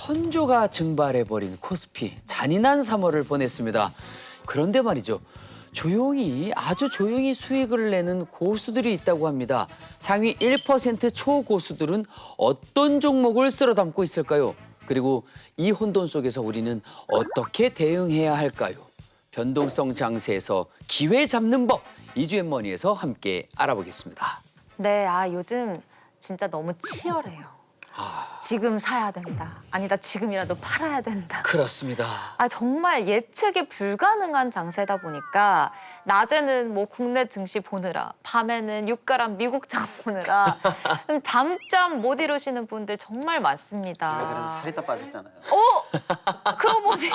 선조가 증발해버린 코스피, 잔인한 3월을 보냈습니다. 그런데 말이죠. 아주 조용히 수익을 내는 고수들이 있다고 합니다. 상위 1% 초고수들은 어떤 종목을 쓸어 담고 있을까요? 그리고 이 혼돈 속에서 우리는 어떻게 대응해야 할까요? 변동성 장세에서 기회 잡는 법, 이주앤머니에서 함께 알아보겠습니다. 네, 요즘 진짜 너무 치열해요. 지금 사야 된다. 아니다, 지금이라도 팔아야 된다. 그렇습니다. 정말 예측이 불가능한 장세다 보니까 낮에는 뭐 국내 증시 보느라, 밤에는 유가랑 미국장 보느라 밤잠 못 이루시는 분들 정말 많습니다. 제가 그래서 살이 다 빠졌잖아요. 그러고 보니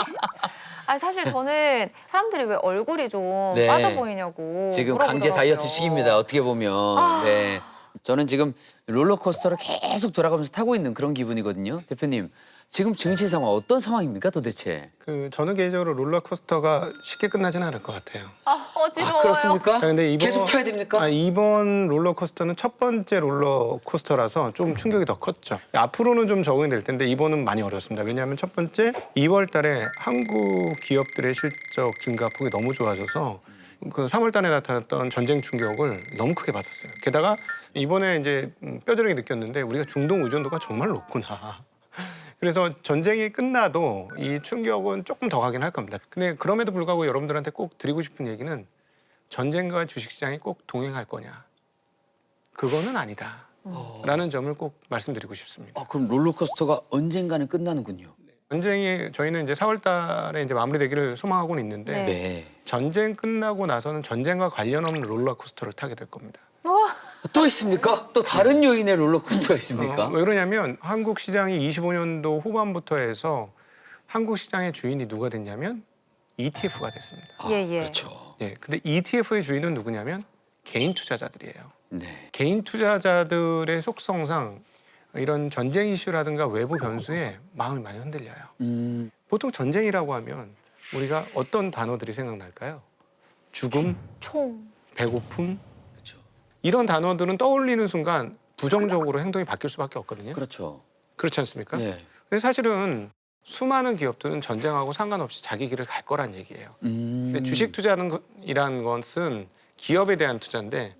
사실 저는 사람들이 왜 얼굴이 좀 네. 빠져 보이냐고 지금 물어보더라고요. 강제 다이어트 시기입니다. 어떻게 보면. 네. 저는 지금 롤러코스터를 계속 돌아가면서 타고 있는 그런 기분이거든요. 대표님, 지금 증시 상황 어떤 상황입니까 도대체? 저는 개인적으로 롤러코스터가 쉽게 끝나지는 않을 것 같아요. 어지러워요. 그렇습니까? 자, 근데 계속 타야 됩니까? 이번 롤러코스터는 첫 번째 롤러코스터라서 좀 충격이 더 컸죠. 앞으로는 좀 적응이 될 텐데 이번은 많이 어렵습니다. 왜냐하면 첫 번째 2월 달에 한국 기업들의 실적 증가폭이 너무 좋아져서 그 3월 달에 나타났던 전쟁 충격을 너무 크게 받았어요. 게다가 이번에 이제 뼈저리게 느꼈는데 우리가 중동 의존도가 정말 높구나. 그래서 전쟁이 끝나도 이 충격은 조금 더 가긴 할 겁니다. 근데 그럼에도 불구하고 여러분들한테 꼭 드리고 싶은 얘기는 전쟁과 주식시장이 꼭 동행할 거냐. 그거는 아니다. 라는 점을 꼭 말씀드리고 싶습니다. 그럼 롤러코스터가 언젠가는 끝나는군요. 전쟁이 저희는 이제 4월 달에 이제 마무리되기를 소망하고는 있는데 네. 네. 전쟁 끝나고 나서는 전쟁과 관련 없는 롤러코스터를 타게 될 겁니다. 또 있습니까? 또 다른 요인의 롤러코스터가 있습니까? 왜 그러냐면 한국 시장이 25년도 후반부터 해서 한국 시장의 주인이 누가 됐냐면 ETF가 됐습니다. 예. 그렇죠. 예, 근데 ETF의 주인은 누구냐면 개인 투자자들이에요. 네. 개인 투자자들의 속성상 이런 전쟁 이슈라든가 외부 변수에 마음이 많이 흔들려요. 보통 전쟁이라고 하면 우리가 어떤 단어들이 생각날까요? 죽음, 총. 배고픔, 그렇죠. 이런 단어들은 떠올리는 순간 부정적으로 행동이 바뀔 수밖에 없거든요. 그렇죠. 그렇지 않습니까? 네. 근데 사실은 수많은 기업들은 전쟁하고 상관없이 자기 길을 갈 거란 얘기예요. 근데 주식 투자이라는 것은 기업에 대한 투자인데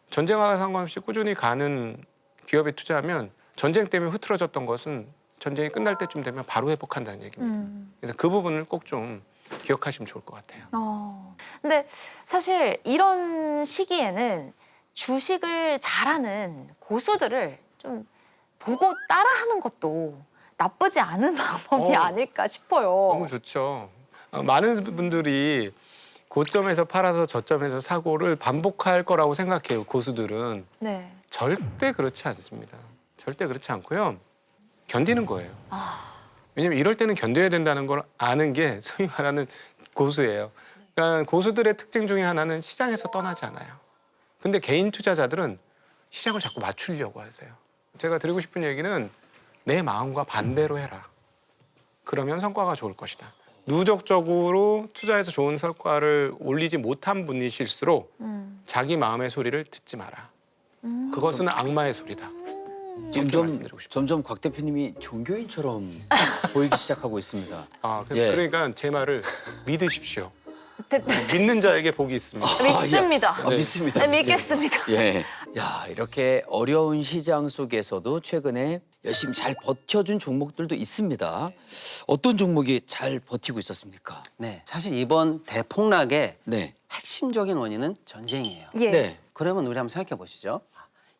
전쟁하고 상관없이 꾸준히 가는 기업에 투자하면 전쟁 때문에 흐트러졌던 것은 전쟁이 끝날 때쯤 되면 바로 회복한다는 얘기입니다. 그래서 그 부분을 꼭 좀 기억하시면 좋을 것 같아요. 근데 사실 이런 시기에는 주식을 잘하는 고수들을 좀 보고 따라하는 것도 나쁘지 않은 방법이 아닐까 싶어요. 너무 좋죠. 많은 분들이 고점에서 팔아서 저점에서 사고를 반복할 거라고 생각해요. 고수들은. 네. 절대 그렇지 않습니다. 절대 그렇지 않고요. 견디는 거예요. 왜냐면 이럴 때는 견뎌야 된다는 걸 아는 게 소위 말하는 고수예요. 그러니까 고수들의 특징 중에 하나는 시장에서 떠나지 않아요. 근데 개인 투자자들은 시장을 자꾸 맞추려고 하세요. 제가 드리고 싶은 얘기는 내 마음과 반대로 해라. 그러면 성과가 좋을 것이다. 누적적으로 투자해서 좋은 성과를 올리지 못한 분이실수록 자기 마음의 소리를 듣지 마라. 그것은 악마의 소리다. 이렇게 말씀드리고 싶어요. 점점 곽 대표님이 종교인처럼 보이기 시작하고 있습니다. 예. 그러니까 제 말을 믿으십시오. 믿는 자에게 복이 있습니다. 믿습니다. 믿습니다. 네, 믿겠습니다. 예. 야, 이렇게 어려운 시장 속에서도 최근에 열심히 잘 버텨준 종목들도 있습니다. 어떤 종목이 잘 버티고 있었습니까? 네, 사실 이번 대폭락의 네. 핵심적인 원인은 전쟁이에요. 예. 네. 그러면 우리 한번 생각해 보시죠.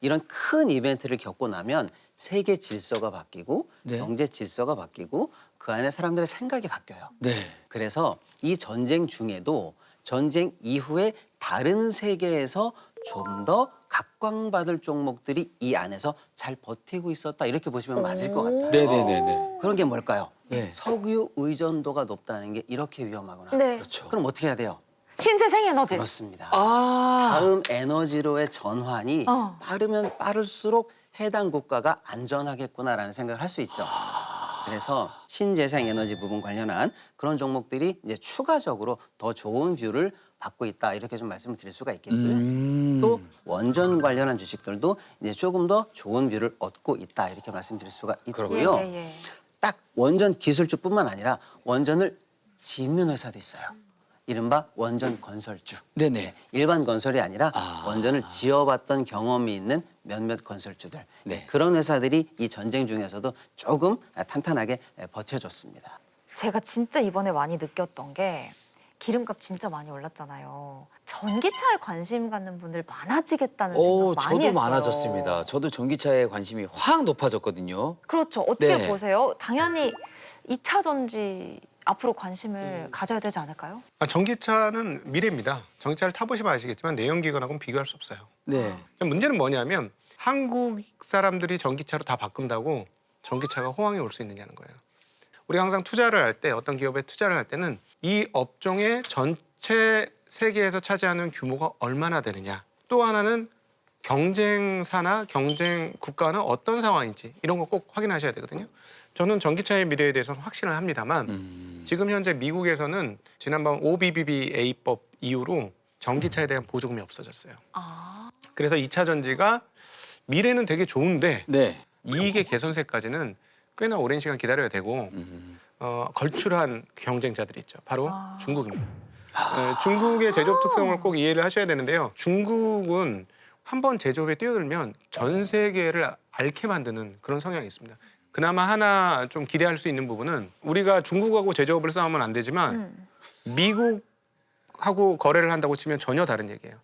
이런 큰 이벤트를 겪고 나면 세계 질서가 바뀌고 네. 경제 질서가 바뀌고 그 안에 사람들의 생각이 바뀌어요. 네. 그래서 이 전쟁 중에도 전쟁 이후에 다른 세계에서 좀 더 각광받을 종목들이 이 안에서 잘 버티고 있었다 이렇게 보시면 맞을 것 같아요. 네네네네. 그런 게 뭘까요? 네. 석유 의존도가 높다는 게 이렇게 위험하구나. 네. 그렇죠. 그럼 어떻게 해야 돼요? 신재생 에너지. 그렇습니다. 아. 다음 에너지로의 전환이 빠르면 빠를수록 해당 국가가 안전하겠구나라는 생각을 할 수 있죠. 그래서 신재생 에너지 부분 관련한 그런 종목들이 이제 추가적으로 더 좋은 뷰를 받고 있다 이렇게 좀 말씀을 드릴 수가 있겠고요. 또 원전 관련한 주식들도 이제 조금 더 좋은 뷰를 얻고 있다 이렇게 말씀드릴 수가 있고요. 예. 딱 원전 기술주뿐만 아니라 원전을 짓는 회사도 있어요. 이른바 원전 건설주. 네네. 일반 건설이 아니라 아. 원전을 지어봤던 경험이 있는 몇몇 건설주들. 네. 그런 회사들이 이 전쟁 중에서도 조금 탄탄하게 버텨줬습니다. 제가 진짜 이번에 많이 느꼈던 게 기름값 진짜 많이 올랐잖아요. 전기차에 관심 갖는 분들 많아지겠다는 생각 많이 저도 했어요. 많아졌습니다. 저도 전기차에 관심이 확 높아졌거든요. 그렇죠. 어떻게 네. 보세요? 당연히 2차 전지 앞으로 관심을 가져야 되지 않을까요? 전기차는 미래입니다. 전기차를 타보시면 아시겠지만 내연기관하고는 비교할 수 없어요. 네. 문제는 뭐냐면 한국 사람들이 전기차로 다 바꾼다고 전기차가 호황이 올 수 있느냐는 거예요. 우리가 항상 투자를 할 때 어떤 기업에 투자를 할 때는 이 업종의 전체 세계에서 차지하는 규모가 얼마나 되느냐. 또 하나는 경쟁사나 경쟁 국가는 어떤 상황인지 이런 거 꼭 확인하셔야 되거든요. 저는 전기차의 미래에 대해서는 확신을 합니다만 지금 현재 미국에서는 지난번 OBBBA법 이후로 전기차에 대한 보조금이 없어졌어요. 아, 그래서 2차 전지가 미래는 되게 좋은데 네. 이익의 개선세까지는 꽤나 오랜 시간 기다려야 되고 걸출한 경쟁자들이 있죠. 바로 중국입니다. 중국의 제조업 특성을 꼭 이해를 하셔야 되는데요. 중국은 한번 제조업에 뛰어들면 전 세계를 앓게 만드는 그런 성향이 있습니다. 그나마 하나 좀 기대할 수 있는 부분은 우리가 중국하고 제조업을 싸우면 안 되지만 미국하고 거래를 한다고 치면 전혀 다른 얘기예요.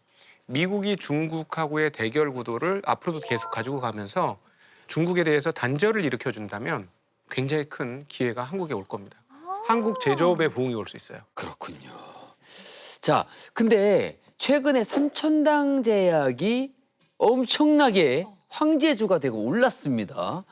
미국이 중국하고의 대결 구도를 앞으로도 계속 가지고 가면서 중국에 대해서 단절을 일으켜준다면 굉장히 큰 기회가 한국에 올 겁니다. 한국 제조업의 부흥이 올 수 있어요. 그렇군요. 자, 근데 최근에 삼천당 제약이 엄청나게 황제주가 되고 올랐습니다.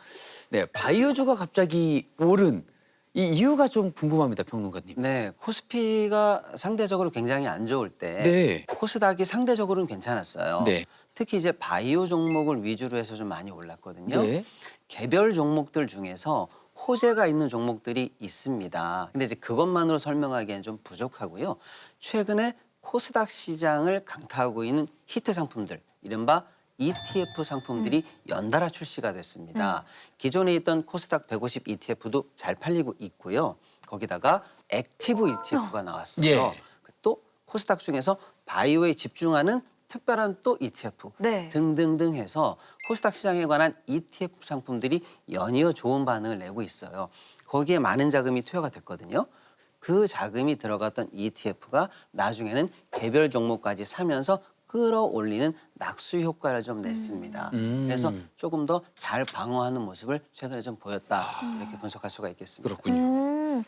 네, 바이오주가 갑자기 오른 이 이유가 좀 궁금합니다, 평론가님. 네, 코스피가 상대적으로 굉장히 안 좋을 때 네. 코스닥이 상대적으로는 괜찮았어요. 네. 특히 이제 바이오 종목을 위주로 해서 좀 많이 올랐거든요. 네. 개별 종목들 중에서 호재가 있는 종목들이 있습니다. 근데 이제 그것만으로 설명하기엔 좀 부족하고요. 최근에 코스닥 시장을 강타하고 있는 히트 상품들, 이른바 ETF 상품들이 연달아 출시가 됐습니다. 기존에 있던 코스닥 150 ETF도 잘 팔리고 있고요. 거기다가 액티브 ETF가 나왔어요. 예. 또 코스닥 중에서 바이오에 집중하는 특별한 또 ETF 네. 등등등 해서 코스닥 시장에 관한 ETF 상품들이 연이어 좋은 반응을 내고 있어요. 거기에 많은 자금이 투여가 됐거든요. 그 자금이 들어갔던 ETF가 나중에는 개별 종목까지 사면서 끌어올리는 낙수 효과를 좀 냈습니다. 그래서 조금 더 잘 방어하는 모습을 최근에 좀 보였다 이렇게 분석할 수가 있겠습니다. 그렇군요.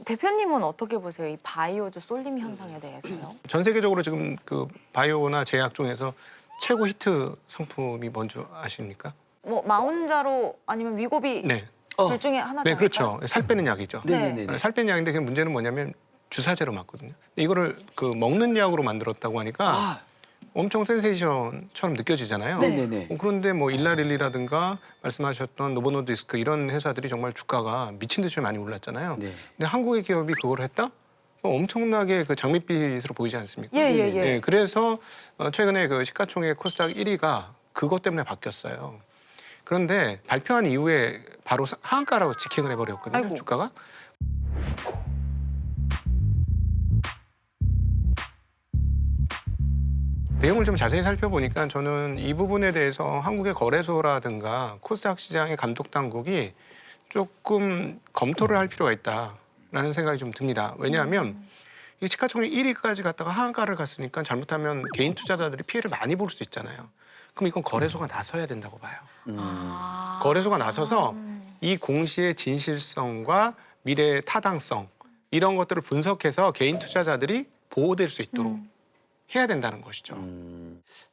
대표님은 어떻게 보세요? 이 바이오주 쏠림 현상에 대해서요? 전 세계적으로 지금 그 바이오나 제약 중에서 최고 히트 상품이 뭔지 아십니까? 뭐 마운자로 아니면 위고비 네. 둘 중에 하나죠. 네, 그렇죠. 살 빼는 약이죠. 네네네. 살 빼는 약인데 그 문제는 뭐냐면 주사제로 맞거든요. 근데 이거를 그 먹는 약으로 만들었다고 하니까 아, 엄청 센세이션처럼 느껴지잖아요. 네네네. 그런데 뭐 일라릴리라든가 말씀하셨던 노보노디스크 이런 회사들이 정말 주가가 미친 듯이 많이 올랐잖아요. 네. 근데 한국의 기업이 그걸 했다? 엄청나게 그 장밋빛으로 보이지 않습니까? 예, 예, 예. 네, 그래서 최근에 그 시가총액 코스닥 1위가 그것 때문에 바뀌었어요. 그런데 발표한 이후에 바로 하한가라고 직행을 해버렸거든요. 아이고. 주가가. 내용을 좀 자세히 살펴보니까 저는 이 부분에 대해서 한국의 거래소라든가 코스닥 시장의 감독 당국이 조금 검토를 할 필요가 있다라는 생각이 좀 듭니다. 왜냐하면 이 시가총액 1위까지 갔다가 하한가를 갔으니까 잘못하면 개인 투자자들이 피해를 많이 볼 수 있잖아요. 그럼 이건 거래소가 나서야 된다고 봐요. 거래소가 나서서 이 공시의 진실성과 미래의 타당성 이런 것들을 분석해서 개인 투자자들이 보호될 수 있도록 해야 된다는 것이죠.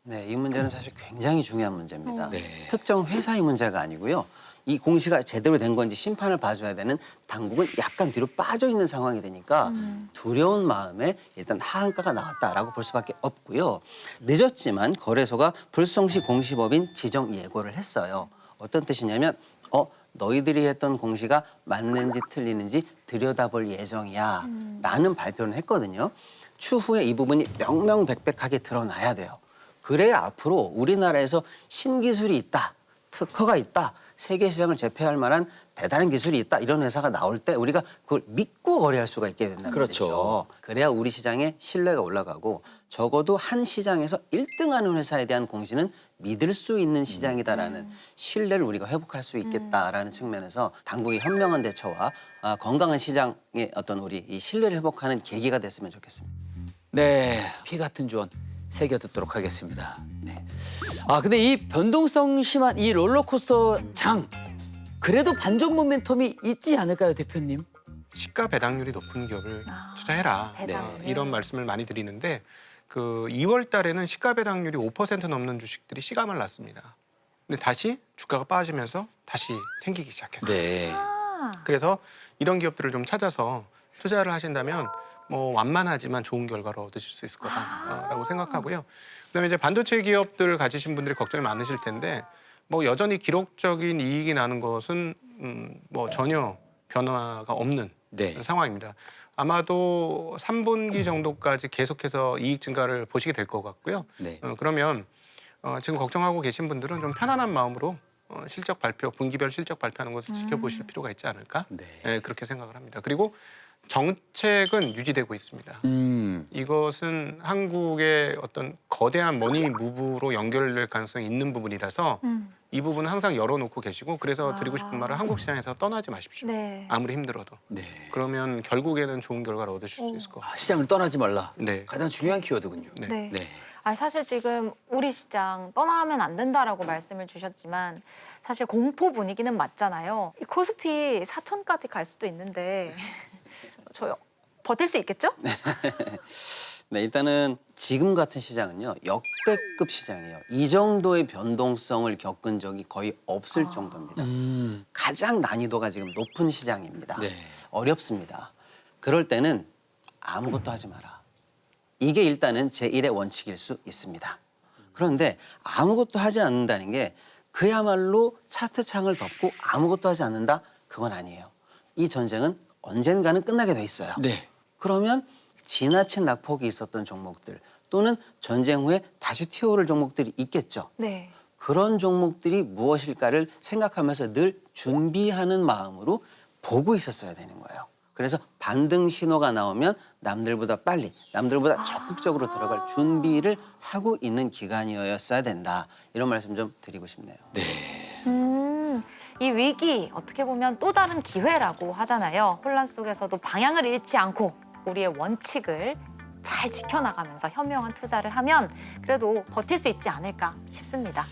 네, 이 문제는 사실 굉장히 중요한 문제입니다. 네. 특정 회사의 문제가 아니고요. 이 공시가 제대로 된 건지 심판을 봐줘야 되는 당국은 약간 뒤로 빠져 있는 상황이 되니까 두려운 마음에 일단 하한가가 나왔다라고 볼 수밖에 없고요. 늦었지만 거래소가 불성시 공시법인 지정 예고를 했어요. 어떤 뜻이냐면 너희들이 했던 공시가 맞는지 틀리는지 들여다볼 예정이야 라는 발표를 했거든요. 추후에 이 부분이 명명백백하게 드러나야 돼요. 그래야 앞으로 우리나라에서 신기술이 있다, 특허가 있다, 세계 시장을 제패할 만한 대단한 기술이 있다 이런 회사가 나올 때 우리가 그걸 믿고 거래할 수가 있게 된다는 그렇죠. 거죠. 그래야 우리 시장의 신뢰가 올라가고 적어도 한 시장에서 1등하는 회사에 대한 공시는 믿을 수 있는 시장이다라는 신뢰를 우리가 회복할 수 있겠다라는 측면에서 당국의 현명한 대처와 건강한 시장의 어떤 우리 이 신뢰를 회복하는 계기가 됐으면 좋겠습니다. 네, 피 같은 조언 새겨 듣도록 하겠습니다. 네. 근데 이 변동성 심한 이 롤러코스터 장 그래도 반전 모멘텀이 있지 않을까요, 대표님? 시가 배당률이 높은 기업을 투자해라. 배당률. 이런 말씀을 많이 드리는데 그 2월 달에는 시가 배당률이 5% 넘는 주식들이 시가만 났습니다. 근데 다시 주가가 빠지면서 다시 생기기 시작했어요. 네. 그래서 이런 기업들을 좀 찾아서 투자를 하신다면 뭐 완만하지만 좋은 결과를 얻으실 수 있을 거다라고 생각하고요. 그다음에 이제 반도체 기업들 가지신 분들이 걱정이 많으실 텐데 뭐 여전히 기록적인 이익이 나는 것은 뭐 전혀 변화가 없는 네. 상황입니다. 아마도 3분기 정도까지 계속해서 이익 증가를 보시게 될 것 같고요. 네. 그러면 지금 걱정하고 계신 분들은 좀 편안한 마음으로 실적 발표, 분기별 실적 발표하는 것을 지켜보실 필요가 있지 않을까? 네. 그렇게 생각을 합니다. 그리고 정책은 유지되고 있습니다. 이것은 한국의 어떤 거대한 머니 무브로 연결될 가능성이 있는 부분이라서 이 부분은 항상 열어놓고 계시고 그래서 드리고 싶은 말은 한국 시장에서 떠나지 마십시오. 네. 아무리 힘들어도. 네. 그러면 결국에는 좋은 결과를 얻으실 수 있을 것 같아요. 시장을 떠나지 말라. 네. 가장 중요한 키워드군요. 네. 네. 네. 사실 지금 우리 시장 떠나면 안 된다라고 말씀을 주셨지만 사실 공포 분위기는 맞잖아요. 이 코스피 4천까지 갈 수도 있는데 저 버틸 수 있겠죠? 네, 일단은 지금 같은 시장은요 역대급 시장이에요. 이 정도의 변동성을 겪은 적이 거의 없을 정도입니다. 가장 난이도가 지금 높은 시장입니다. 네. 어렵습니다. 그럴 때는 아무것도 하지 마라. 이게 일단은 제1의 원칙일 수 있습니다. 그런데 아무것도 하지 않는다는 게 그야말로 차트 창을 덮고 아무것도 하지 않는다? 그건 아니에요. 이 전쟁은 언젠가는 끝나게 돼 있어요. 네. 그러면 지나친 낙폭이 있었던 종목들 또는 전쟁 후에 다시 튀어오를 종목들이 있겠죠. 네. 그런 종목들이 무엇일까를 생각하면서 늘 준비하는 마음으로 보고 있었어야 되는 거예요. 그래서 반등 신호가 나오면 남들보다 빨리, 남들보다 적극적으로 들어갈 준비를 하고 있는 기간이었어야 된다. 이런 말씀 좀 드리고 싶네요. 이 위기 어떻게 보면 또 다른 기회라고 하잖아요. 혼란 속에서도 방향을 잃지 않고 우리의 원칙을 잘 지켜나가면서 현명한 투자를 하면 그래도 버틸 수 있지 않을까 싶습니다.